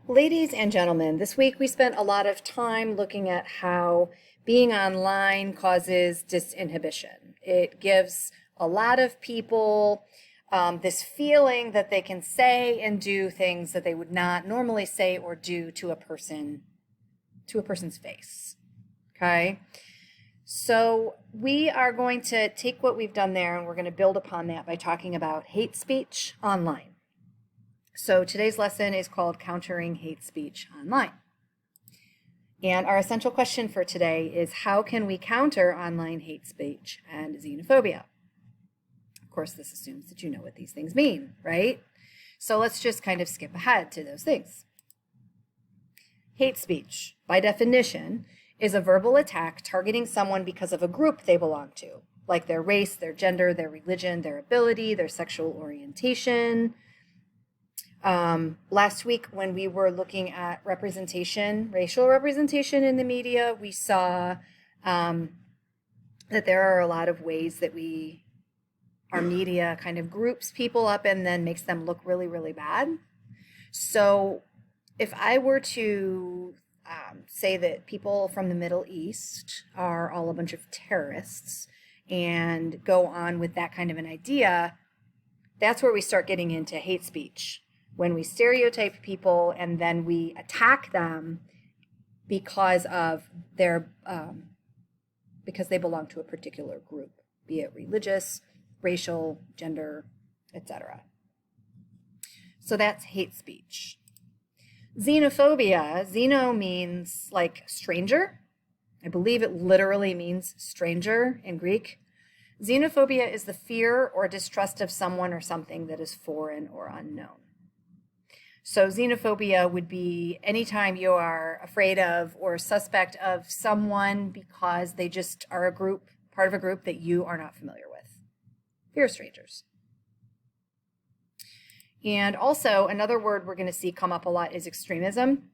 Ladies and gentlemen, this week we spent a lot of time looking at how being online causes disinhibition. It gives a lot of people this feeling that they can say and do things that they would not normally say or do to a person's face. Okay? So we are going to take what we've done there and we're going to build upon that by talking about hate speech online. So today's lesson is called Countering Hate Speech Online. And our essential question for today is, how can we counter online hate speech and xenophobia? Of course, this assumes that you know what these things mean, right? So let's just kind of skip ahead to those things. Hate speech, by definition, is a verbal attack targeting someone because of a group they belong to, like their race, their gender, their religion, their ability, their sexual orientation. Last week, when we were looking at representation, racial representation in the media, we saw that there are a lot of ways that our media kind of groups people up and then makes them look really, really bad. So if I were to say that people from the Middle East are all a bunch of terrorists and go on with that kind of an idea, that's where we start getting into hate speech. When we stereotype people and then we attack them because of because they belong to a particular group, be it religious, racial, gender, etc. So that's hate speech. Xenophobia, xeno means like stranger. I believe it literally means stranger in Greek. Xenophobia is the fear or distrust of someone or something that is foreign or unknown. So xenophobia would be anytime you are afraid of or suspect of someone because they just are part of a group that you are not familiar with. Fear of strangers. And also another word we're going to see come up a lot is extremism.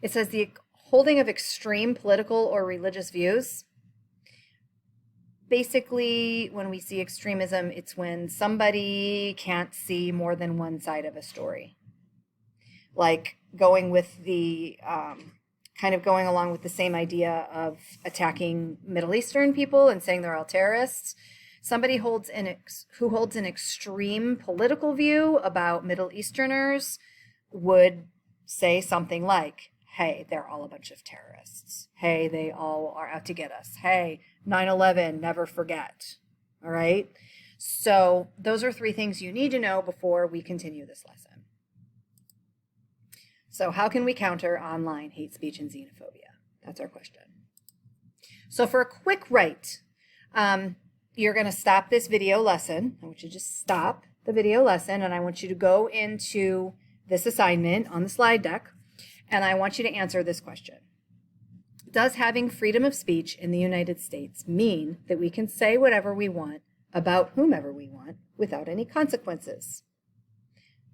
It says the holding of extreme political or religious views. Basically, when we see extremism, it's when somebody can't see more than one side of a story. Like going with the, going along with the same idea of attacking Middle Eastern people and saying they're all terrorists. Somebody who holds an extreme political view about Middle Easterners would say something like, hey, they're all a bunch of terrorists. Hey, they all are out to get us. Hey, 9/11, never forget. All right? So those are 3 things you need to know before we continue this lesson. So how can we counter online hate speech and xenophobia? That's our question. So for a quick write, you're going to stop this video lesson. I want you to just stop the video lesson, and I want you to go into this assignment on the slide deck, and I want you to answer this question. Does having freedom of speech in the United States mean that we can say whatever we want about whomever we want without any consequences?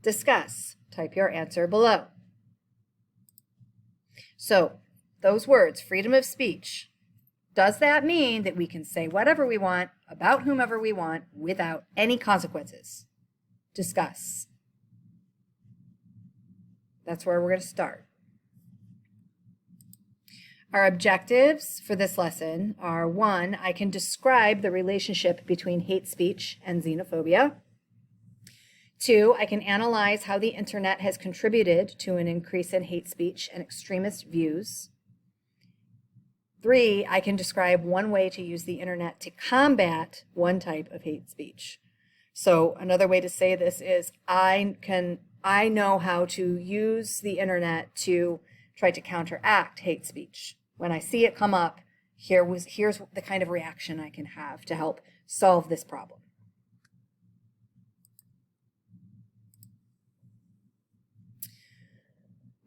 Discuss. Type your answer below. So, those words, freedom of speech, does that mean that we can say whatever we want about whomever we want without any consequences? Discuss. That's where we're going to start. Our objectives for this lesson are: 1, I can describe the relationship between hate speech and xenophobia. 2, I can analyze how the internet has contributed to an increase in hate speech and extremist views. 3, I can describe one way to use the internet to combat one type of hate speech. So another way to say this is I know how to use the internet to try to counteract hate speech. When I see it come up, here's the kind of reaction I can have to help solve this problem.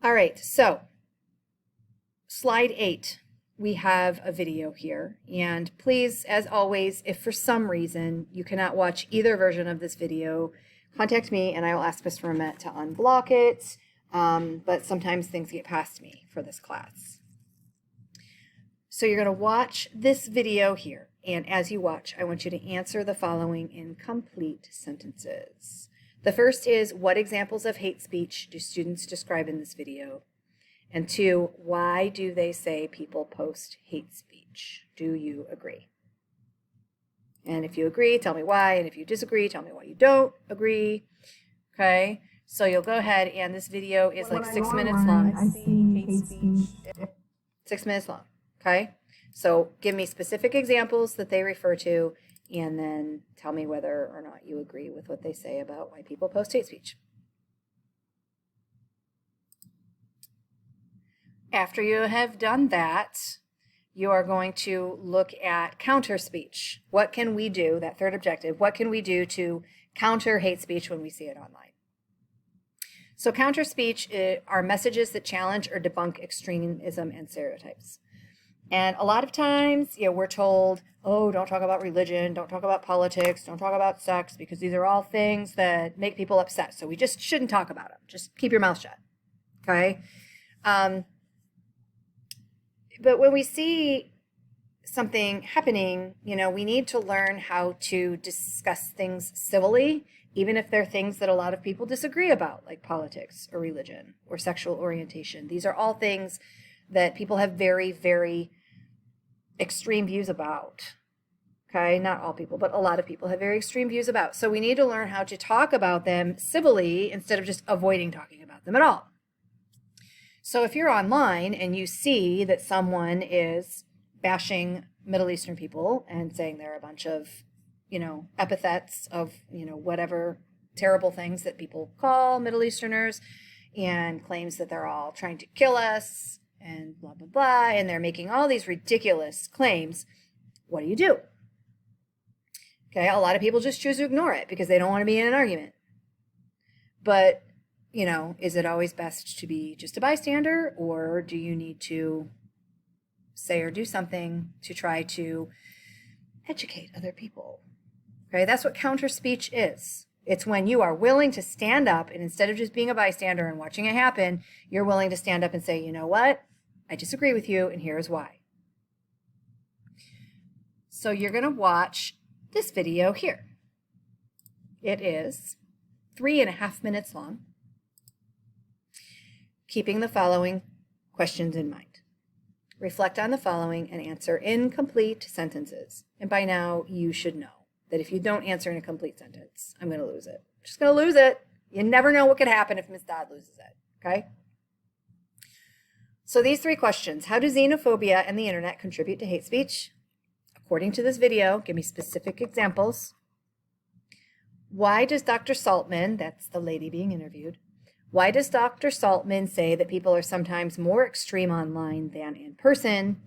All right, so slide 8, we have a video here. And please, as always, if for some reason you cannot watch either version of this video, contact me and I will ask Mr. Mamet to unblock it. But sometimes things get past me for this class. So you're going to watch this video here. And as you watch, I want you to answer the following in complete sentences. The first is, what examples of hate speech do students describe in this video? And 2, why do they say people post hate speech? Do you agree? And if you agree, tell me why. And if you disagree, tell me why you don't agree. Okay, so you'll go ahead, and this video is like 6 minutes long. I see hate speech. 6 minutes long. Okay, so give me specific examples that they refer to, and then tell me whether or not you agree with what they say about why people post hate speech. After you have done that, you are going to look at counter speech. What can we do, that third objective, what can we do to counter hate speech when we see it online? So counter speech are messages that challenge or debunk extremism and stereotypes. And a lot of times, we're told, oh, don't talk about religion, don't talk about politics, don't talk about sex, because these are all things that make people upset. So we just shouldn't talk about them. Just keep your mouth shut. Okay? But when we see something happening, we need to learn how to discuss things civilly, even if they're things that a lot of people disagree about, like politics or religion or sexual orientation. These are all things that people have very, very extreme views about. Okay, not all people, but a lot of people have very extreme views about. So we need to learn how to talk about them civilly instead of just avoiding talking about them at all. So if you're online and you see that someone is bashing Middle Eastern people and saying they're a bunch of, epithets of, whatever terrible things that people call Middle Easterners, and claims that they're all trying to kill us and blah, blah, blah, and they're making all these ridiculous claims, what do you do? Okay, a lot of people just choose to ignore it because they don't want to be in an argument. But is it always best to be just a bystander, or do you need to say or do something to try to educate other people? Okay, that's what counter speech is. It's when you are willing to stand up, and instead of just being a bystander and watching it happen, you're willing to stand up and say, you know what? I disagree with you, and here's why. So you're going to watch this video here. It is 3.5 minutes long. Keeping the following questions in mind. Reflect on the following and answer in complete sentences. And by now, you should know that if you don't answer in a complete sentence, I'm going to lose it. I'm just going to lose it. You never know what could happen if Ms. Dodd loses it, okay? So these 3 questions. How do xenophobia and the internet contribute to hate speech? According to this video, give me specific examples. Why does Dr. Saltman, that's the lady being interviewed, why does Dr. Saltman say that people are sometimes more extreme online than in person?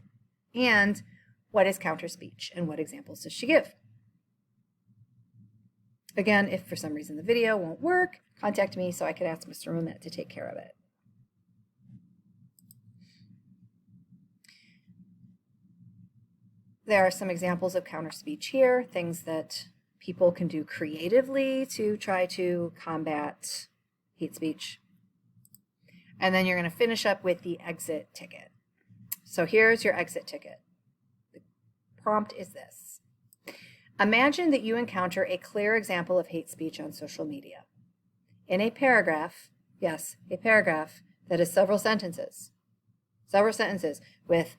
And what is counter speech, and what examples does she give? Again, if for some reason the video won't work, contact me so I can ask Mr. Mamet to take care of it. There are some examples of counter speech here, things that people can do creatively to try to combat hate speech. And then you're going to finish up with the exit ticket. So here's your exit ticket. The prompt is this. Imagine that you encounter a clear example of hate speech on social media. In a paragraph, yes, a paragraph that is several sentences with,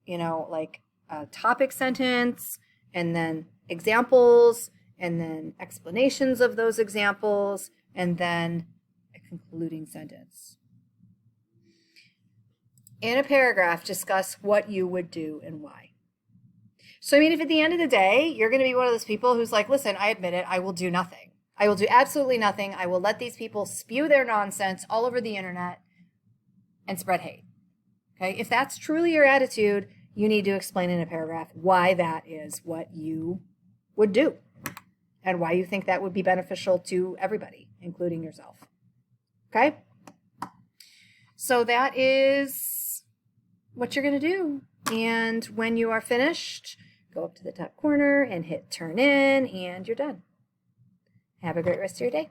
like a topic sentence, and then examples, and then explanations of those examples, and then concluding sentence. In a paragraph, discuss what you would do and why. So, if at the end of the day, you're going to be one of those people who's like, listen, I admit it, I will do nothing. I will do absolutely nothing. I will let these people spew their nonsense all over the internet and spread hate. Okay? If that's truly your attitude, you need to explain in a paragraph why that is what you would do and why you think that would be beneficial to everybody, including yourself. Okay? So that is what you're going to do. And when you are finished, go up to the top corner and hit turn in, and you're done. Have a great rest of your day.